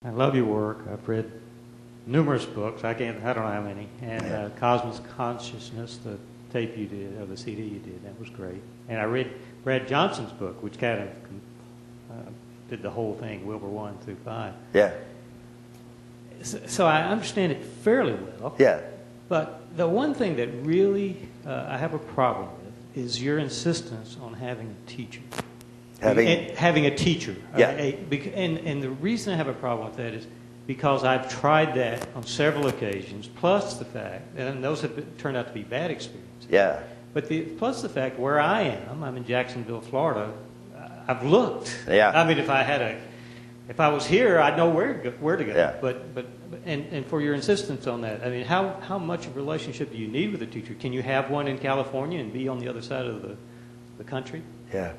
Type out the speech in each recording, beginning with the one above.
I love your work. I've read numerous books. I don't know how many. And Cosmos Consciousness, the tape you did, or the CD you did, that was great. And I read Brad Johnson's book, which kind of did the whole thing, Wilbur 1 through 5. Yeah. So I understand it fairly well. Yeah. But the one thing that really I have a problem with is your insistence on having a teacher. Having a teacher. Yeah. And the reason I have a problem with that is because I've tried that on several occasions, plus the fact, and those have turned out to be bad experiences. Yeah. But plus the fact where I am, I'm in Jacksonville, Florida. I've looked. Yeah. I mean, if I was here, I'd know where to go. Yeah. But for your insistence on that, I mean, how much of a relationship do you need with a teacher? Can you have one in California and be on the other side of the country? Yeah.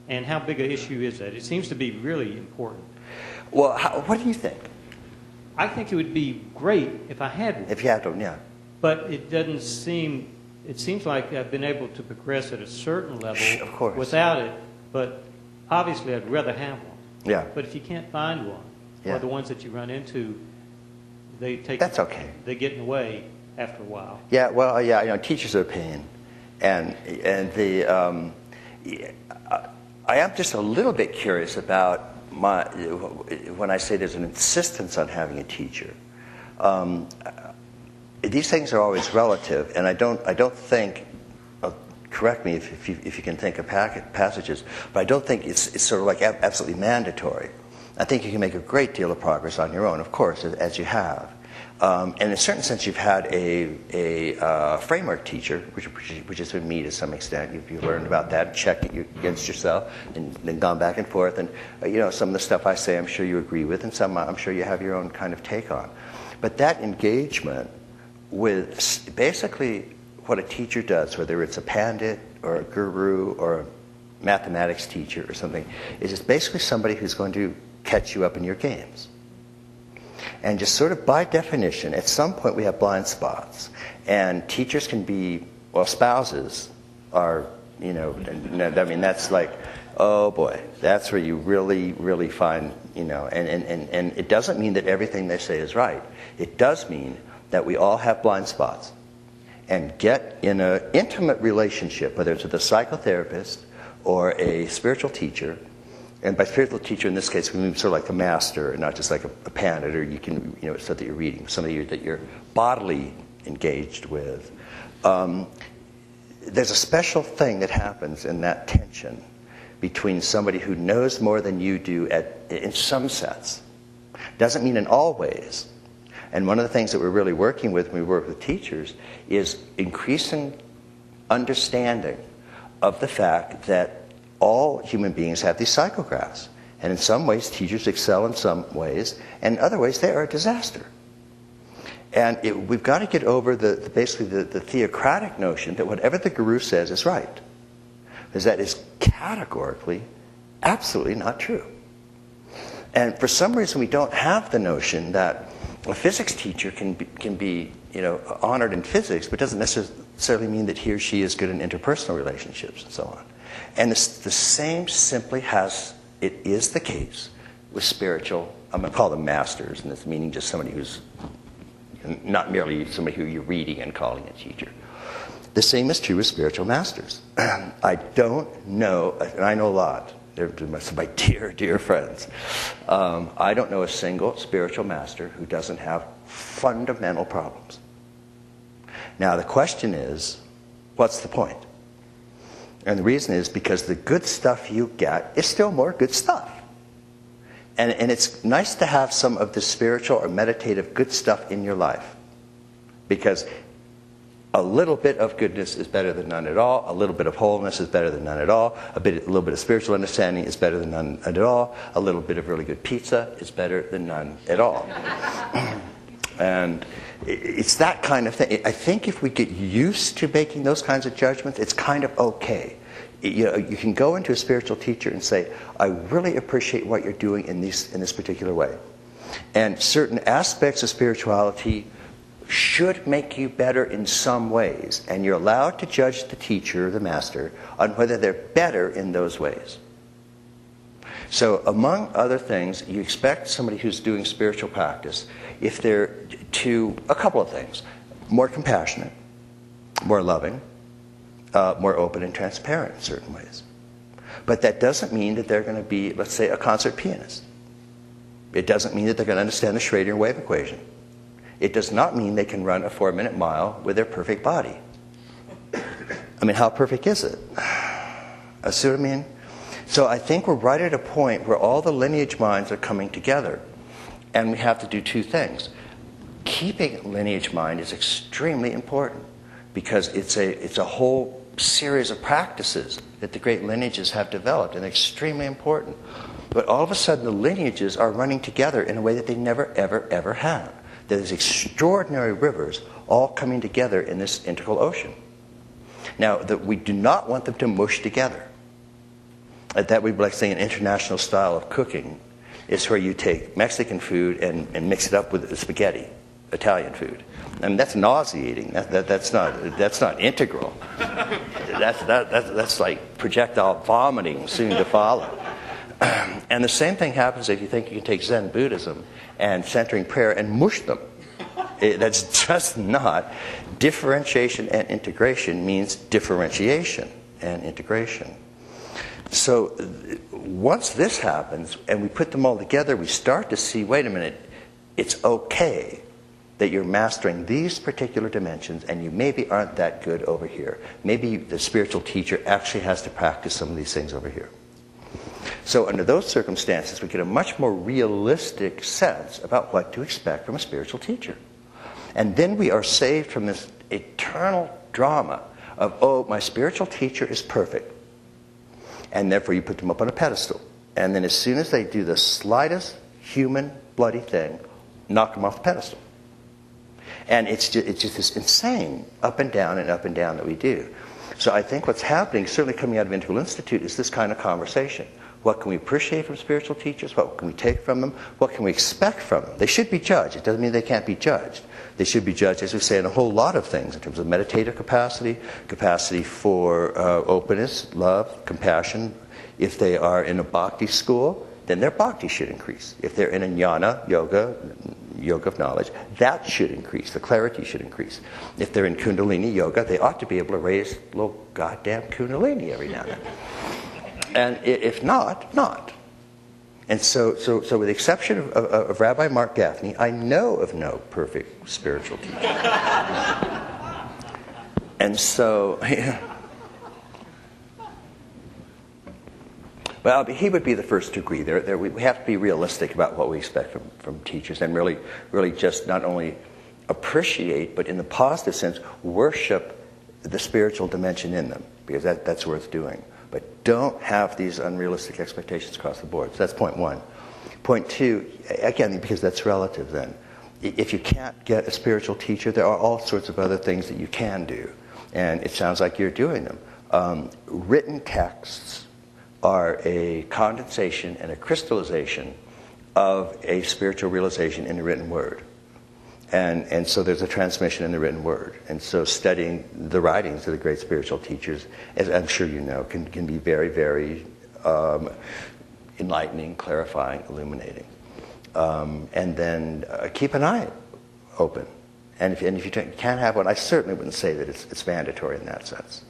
And how big an issue is that? It seems to be really important. Well, what do you think? I think it would be great if I had one. If you had one, yeah. But it doesn't seem. It seems like I've been able to progress at a certain level of course. Without it. But obviously, I'd rather have one. Yeah. But if you can't find one, or the ones that you run into, they take. That's okay. They get in the way after a while. Yeah. Well, yeah. You know, teachers are a pain, and the. I am just a little bit curious about when I say there's an insistence on having a teacher. These things are always relative, and I don't think. Correct me if you can think of passages, but I don't think it's sort of like absolutely mandatory. I think you can make a great deal of progress on your own, of course, as you have. And in a certain sense, you've had a framework teacher, which has been me to some extent. You've learned about that, checked it against yourself, and then gone back and forth. And some of the stuff I say, I'm sure you agree with, and some I'm sure you have your own kind of take on. But that engagement with basically what a teacher does, whether it's a pandit or a guru or a mathematics teacher or something, is just basically somebody who's going to catch you up in your games. And just sort of by definition, at some point we have blind spots. And teachers can be, well, spouses are, I mean, that's like, oh boy, that's where you really, really find, and it doesn't mean that everything they say is right. It does mean that we all have blind spots. And get in an intimate relationship, whether it's with a psychotherapist or a spiritual teacher. And by spiritual teacher, in this case, we mean sort of like a master, not just like a pandit, or you can, stuff that you're reading, somebody that you're bodily engaged with. There's a special thing that happens in that tension between somebody who knows more than you do in some sense. Doesn't mean in all ways. And one of the things that we're really working with when we work with teachers is increasing understanding of the fact that all human beings have these psychographs. And in some ways, teachers excel in some ways, and in other ways, they are a disaster. And we've got to get over basically the theocratic notion that whatever the guru says is right. Because that is categorically, absolutely not true. And for some reason, we don't have the notion that a physics teacher can be honored in physics, but doesn't necessarily mean that he or she is good in interpersonal relationships and so on. And the same simply is the case with spiritual, I'm going to call them masters, and this meaning just somebody who's not merely somebody who you're reading and calling a teacher. The same is true with spiritual masters. I don't know, and I know a lot. They're my dear, dear friends. I don't know a single spiritual master who doesn't have fundamental problems. Now, the question is, what's the point? And the reason is because the good stuff you get is still more good stuff. And it's nice to have some of the spiritual or meditative good stuff in your life. Because a little bit of goodness is better than none at all. A little bit of wholeness is better than none at all. A little bit of spiritual understanding is better than none at all. A little bit of really good pizza is better than none at all. And it's that kind of thing. I think if we get used to making those kinds of judgments, it's kind of okay. You can go into a spiritual teacher and say, I really appreciate what you're doing in this particular way. And certain aspects of spirituality should make you better in some ways, and you're allowed to judge the teacher or the master on whether they're better in those ways. So among other things, you expect somebody who's doing spiritual practice, if they're to a couple of things: more compassionate, more loving, more open and transparent in certain ways. But that doesn't mean that they're going to be, let's say, a concert pianist. It doesn't mean that they're going to understand the Schrodinger wave equation. It does not mean they can run a 4-minute mile with their perfect body. I mean, how perfect is it? See what I mean? So I think we're right at a point where all the lineage minds are coming together. And we have to do two things. Keeping lineage mind is extremely important, because it's a whole series of practices that the great lineages have developed, and they're extremely important. But all of a sudden, the lineages are running together in a way that they never, ever, ever have. There's extraordinary rivers all coming together in this integral ocean. Now, we do not want them to mush together. That would be like saying an international style of cooking is where you take Mexican food and mix it up with spaghetti, Italian food. I mean, that's nauseating. That's not integral. That's like projectile vomiting soon to follow. And the same thing happens if you think you can take Zen Buddhism and centering prayer and mush them. That's just not. Differentiation and integration means differentiation and integration. So once this happens and we put them all together, we start to see, wait a minute, it's okay that you're mastering these particular dimensions and you maybe aren't that good over here. Maybe the spiritual teacher actually has to practice some of these things over here. So under those circumstances, we get a much more realistic sense about what to expect from a spiritual teacher. And then we are saved from this eternal drama of, oh, my spiritual teacher is perfect. And therefore you put them up on a pedestal. And then as soon as they do the slightest human bloody thing, knock them off the pedestal. And it's just this insane up and down that we do. So I think what's happening, certainly coming out of Integral Institute, is this kind of conversation. What can we appreciate from spiritual teachers? What can we take from them? What can we expect from them? They should be judged. It doesn't mean they can't be judged. They should be judged, as we say, in a whole lot of things, in terms of meditative capacity, capacity for openness, love, compassion. If they are in a bhakti school, then their bhakti should increase. If they're in a jnana, yoga of knowledge, that should increase. The clarity should increase. If they're in kundalini yoga, they ought to be able to raise a little goddamn kundalini every now and then. And if not, not. And so with the exception of Rabbi Mark Gaffney, I know of no perfect spiritual teacher. And so, well, he would be the first to agree. We have to be realistic about what we expect from teachers, and really just not only appreciate, but in the positive sense, worship the spiritual dimension in them, because that's worth doing. But don't have these unrealistic expectations across the board. So that's point one. Point two, again, because that's relative then. If you can't get a spiritual teacher, there are all sorts of other things that you can do. And it sounds like you're doing them. Written texts are a condensation and a crystallization of a spiritual realization in the written word. And so there's a transmission in the written word. And so studying the writings of the great spiritual teachers, as I'm sure you know, can be very, very enlightening, clarifying, illuminating. And then keep an eye open. And if you can't have one, I certainly wouldn't say that it's mandatory in that sense.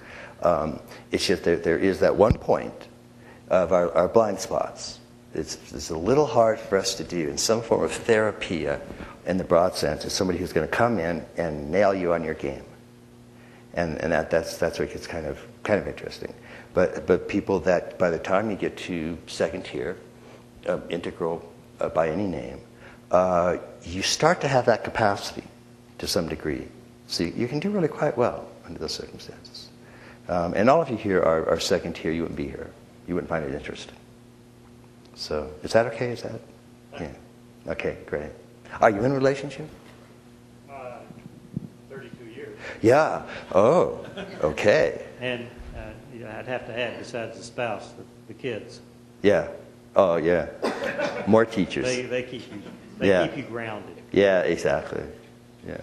It's just there is that one point of our blind spots. It's a little hard for us to do in some form of therapia in the broad sense. It's somebody who's going to come in and nail you on your game. And that's where it gets kind of interesting. But people that by the time you get to second tier, integral by any name, you start to have that capacity to some degree. So you can do really quite well under those circumstances. And all of you here are second tier. You wouldn't be here. You wouldn't find it interesting. So is that okay? Is that? Yeah. Okay, great. Are you in a relationship? 32 years. Yeah. Oh, okay. And I'd have to add, besides the spouse, the kids. Yeah. Oh, yeah. More teachers. They keep you. They keep you grounded. Yeah, exactly. Yeah.